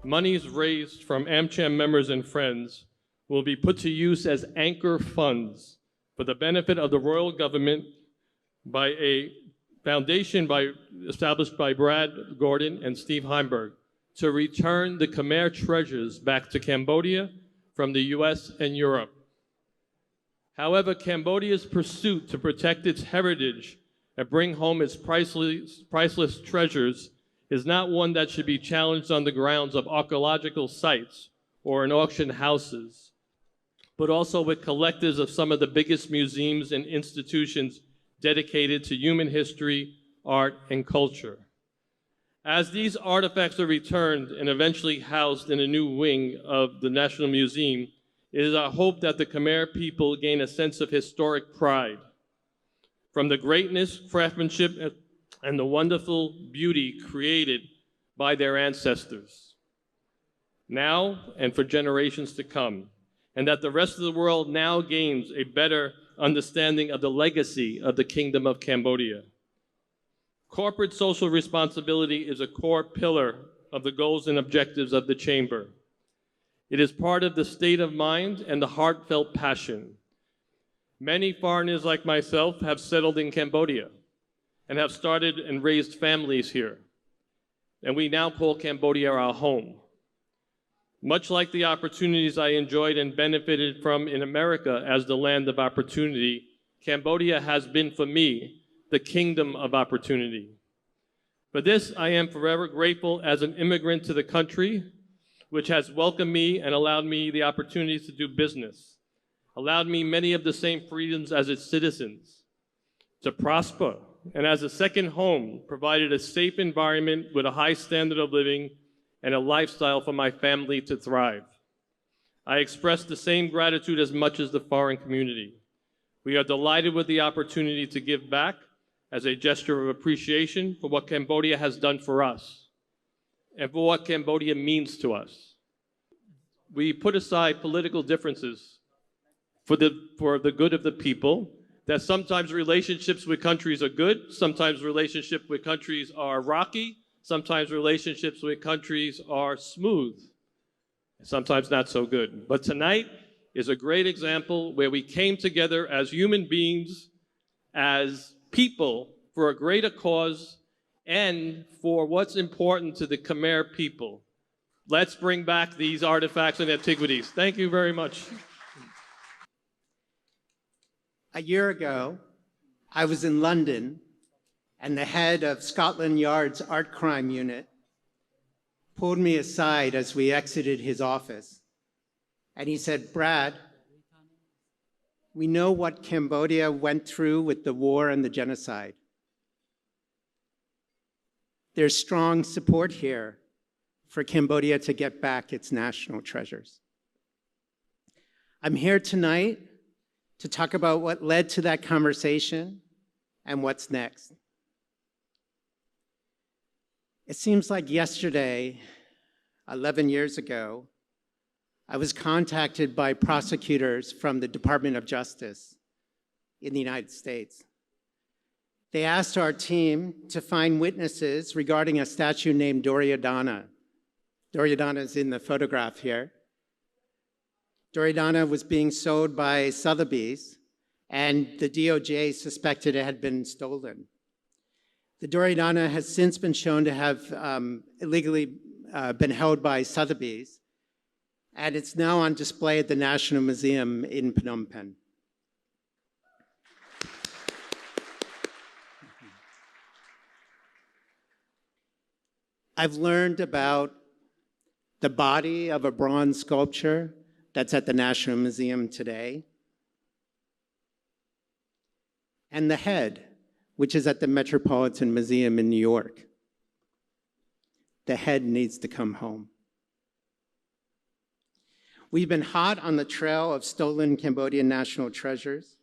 monies raised from AmCham members and friends will be put to use as anchor funds for the benefit of the royal government by a foundation established by Brad Gordon and Steve Heimberg to return the Khmer treasures back to Cambodia from the US and Europe. However, Cambodia's pursuit to protect its heritage and bring home its priceless treasures is not one that should be challenged on the grounds of archaeological sites or in auction houses, but also with collectors of some of the biggest museums and institutions dedicated to human history, art, and culture. As these artifacts are returned and eventually housed in a new wing of the National Museum, it is our hope that the Khmer people gain a sense of historic pride from the greatness, craftsmanship, and the wonderful beauty created by their ancestors, now and for generations to come, and that the rest of the world now gains a better understanding of the legacy of the Kingdom of Cambodia. Corporate social responsibility is a core pillar of the goals and objectives of the Chamber. It is part of the state of mind and the heartfelt passion. Many foreigners like myself have settled in Cambodia and have started and raised families here. And we now call Cambodia our home. Much like the opportunities I enjoyed and benefited from in America as the land of opportunity, Cambodia has been for me the kingdom of opportunity. For this, I am forever grateful as an immigrant to the country, which has welcomed me and allowed me the opportunities to do business, allowed me many of the same freedoms as its citizens, to prosper, and as a second home, provided a safe environment with a high standard of living and a lifestyle for my family to thrive. I express the same gratitude as much as the foreign community. We are delighted with the opportunity to give back as a gesture of appreciation for what Cambodia has done for us and for what Cambodia means to us. We put aside political differences for the good of the people, that sometimes relationships with countries are good, sometimes relationships with countries are rocky, sometimes relationships with countries are smooth, sometimes not so good. But tonight is a great example where we came together as human beings, as people, for a greater cause and for what's important to the Khmer people. Let's bring back these artifacts and antiquities. Thank you very much. A year ago, I was in London, and the head of Scotland Yard's art crime unit pulled me aside as we exited his office. And he said, "Brad, we know what Cambodia went through with the war and the genocide. There's strong support here for Cambodia to get back its national treasures." I'm here tonight to talk about what led to that conversation and what's next. It seems like yesterday, 11 years ago, I was contacted by prosecutors from the Department of Justice in the United States. They asked our team to find witnesses regarding a statue named Duryodhana. Duryodhana is in the photograph here. Duryodhana was being sold by Sotheby's, and the DOJ suspected it had been stolen. The Duryodhana has since been shown to have illegally been held by Sotheby's, and it's now on display at the National Museum in Phnom Penh. I've learned about the body of a bronze sculpture that's at the National Museum today, and the head, which is at the Metropolitan Museum in New York. The head needs to come home. We've been hot on the trail of stolen Cambodian national treasures,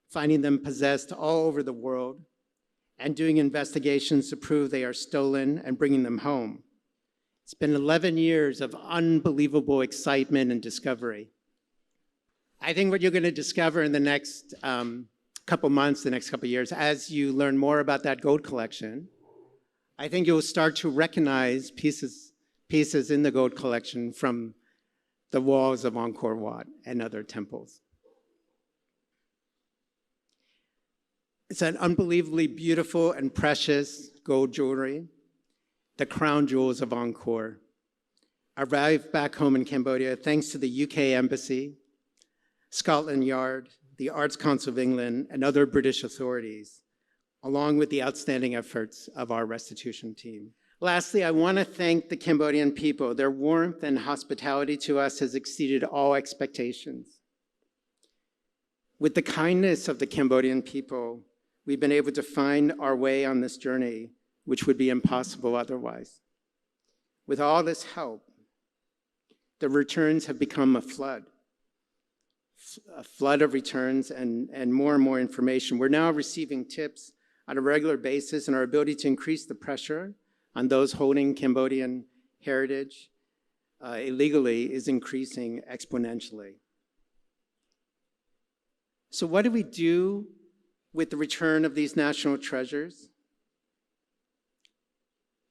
finding them possessed all over the world, and doing investigations to prove they are stolen and bringing them home. It's been 11 years of unbelievable excitement and discovery. I think what you're going to discover in the next couple months, the next couple years, as you learn more about that gold collection, I think you'll start to recognize pieces pieces in the gold collection from the walls of Angkor Wat and other temples. It's an unbelievably beautiful and precious gold jewelry, the crown jewels of Angkor. Arrived back home in Cambodia thanks to the UK Embassy, Scotland Yard, the Arts Council of England, and other British authorities, along with the outstanding efforts of our restitution team. Lastly, I want to thank the Cambodian people. Their warmth and hospitality to us has exceeded all expectations. With the kindness of the Cambodian people, we've been able to find our way on this journey, which would be impossible otherwise. With all this help, the returns have become a flood of returns and more information. We're now receiving tips on a regular basis, and our ability to increase the pressure on those holding Cambodian heritage illegally is increasing exponentially. So what do we do with the return of these national treasures?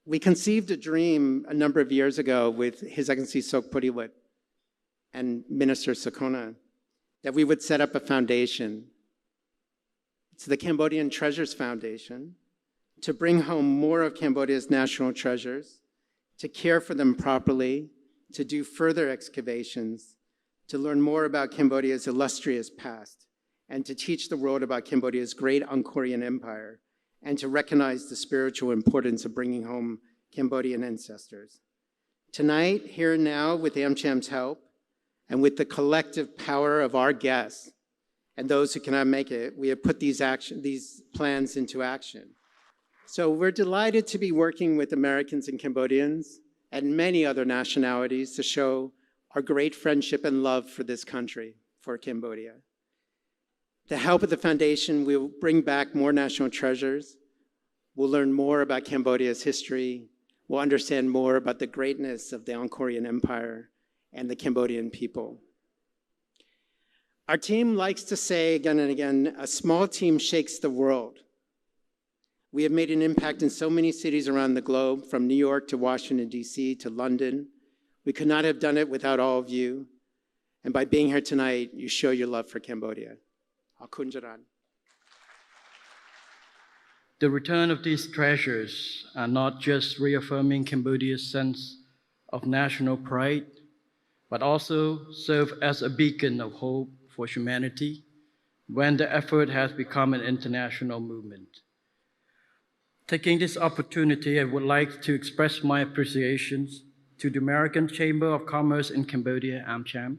We conceived a dream a number of years ago with His Excellency 𝗍𝗿𝗄𝗏 and Minister Sakona that we would set up a foundation. It's the Cambodian Treasures Foundation, to bring home more of Cambodia's national treasures, to care for them properly, to do further excavations, to learn more about Cambodia's illustrious past, and to teach the world about Cambodia's great Angkorian Empire, and to recognize the spiritual importance of bringing home Cambodian ancestors. Tonight, here and now, with AmCham's help, and with the collective power of our guests and those who cannot make it, we have put these plans into action. So we're delighted to be working with Americans and Cambodians and many other nationalities to show our great friendship and love for this country, for Cambodia. The help of the foundation, we will bring back more national treasures. We'll learn more about Cambodia's history. We'll understand more about the greatness of the Angkorian Empire and the Cambodian people. Our team likes to say again and again, a small team shakes the world. We have made an impact in so many cities around the globe, from New York to Washington, D.C. to London. We could not have done it without all of you. And by being here tonight, you show your love for Cambodia. 𝗍𝗿𝗵𝗆 The return of these treasures are not just reaffirming Cambodia's sense of national pride, but also serve as a beacon of hope for humanity when the effort has become an international movement. Taking this opportunity, I would like to express my appreciations to the American Chamber of Commerce in Cambodia, AmCham,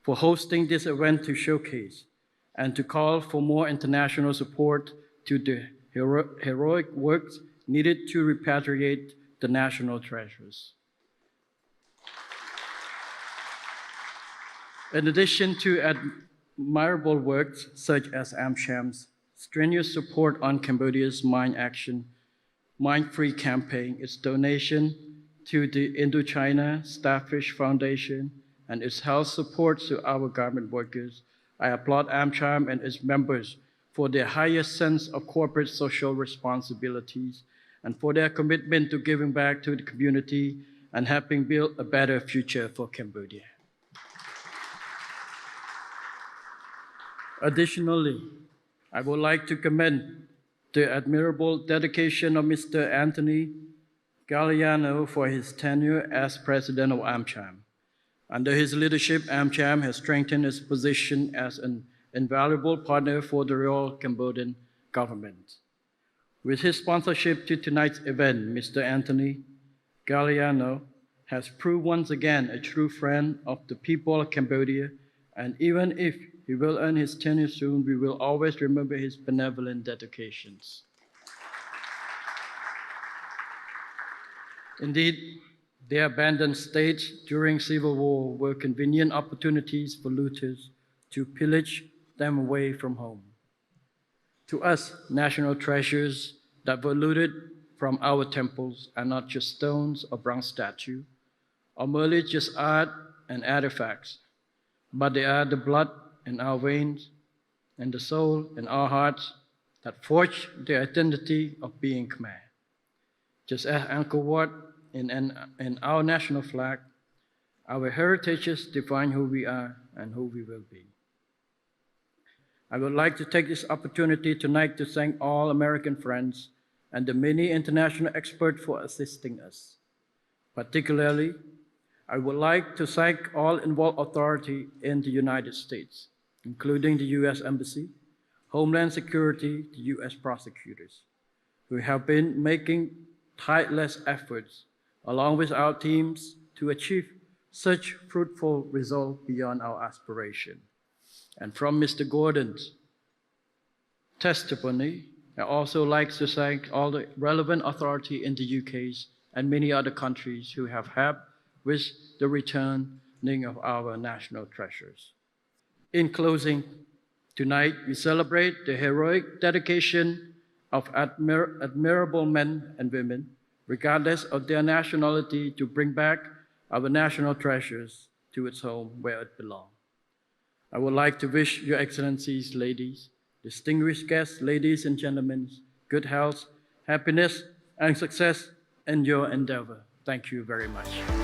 for hosting this event to showcase and to call for more international support to the heroic works needed to repatriate the national treasures. In addition to admirable works such as AmCham's strenuous support on Cambodia's Mind-Free campaign, its donation to the Indochina Starfish Foundation, and its health support to our government workers, I applaud AmCham and its members for their highest sense of corporate social responsibilities and for their commitment to giving back to the community and helping build a better future for Cambodia. Additionally, I would like to commend the admirable dedication of Mr. Anthony Galliano for his tenure as president of AmCham. Under his leadership, AmCham has strengthened its position as an invaluable partner for the Royal Cambodian government. With his sponsorship to tonight's event, Mr. Anthony Galliano has proved once again a true friend of the people of Cambodia, and even if he will earn his tenure soon, we will always remember his benevolent dedications. Indeed, the abandoned states during civil war were convenient opportunities for looters to pillage them away from home. To us, national treasures that were looted from our temples are not just stones or bronze statues, or merely just art and artifacts, but they are the blood in our veins and the soul in our hearts that forge the identity of being Khmer. Just as Angkor Wat in our national flag. Our heritages define who we are and who we will be. I would like to take this opportunity tonight to thank all American friends and the many international experts for assisting us. Particularly, I would like to thank all involved authorities in the United States, including the U.S. Embassy, Homeland Security, the U.S. prosecutors, who have been making tireless efforts along with our teams to achieve such fruitful results beyond our aspiration. And from Mr. Gordon's testimony, I also like to thank all the relevant authorities in the UK and many other countries who have helped with the returning of our national treasures. In closing, tonight we celebrate the heroic dedication of admirable men and women, regardless of their nationality, to bring back our national treasures to its home where it belongs. I would like to wish Your Excellencies, ladies, distinguished guests, ladies and gentlemen, good health, happiness, and success in your endeavor. Thank you very much.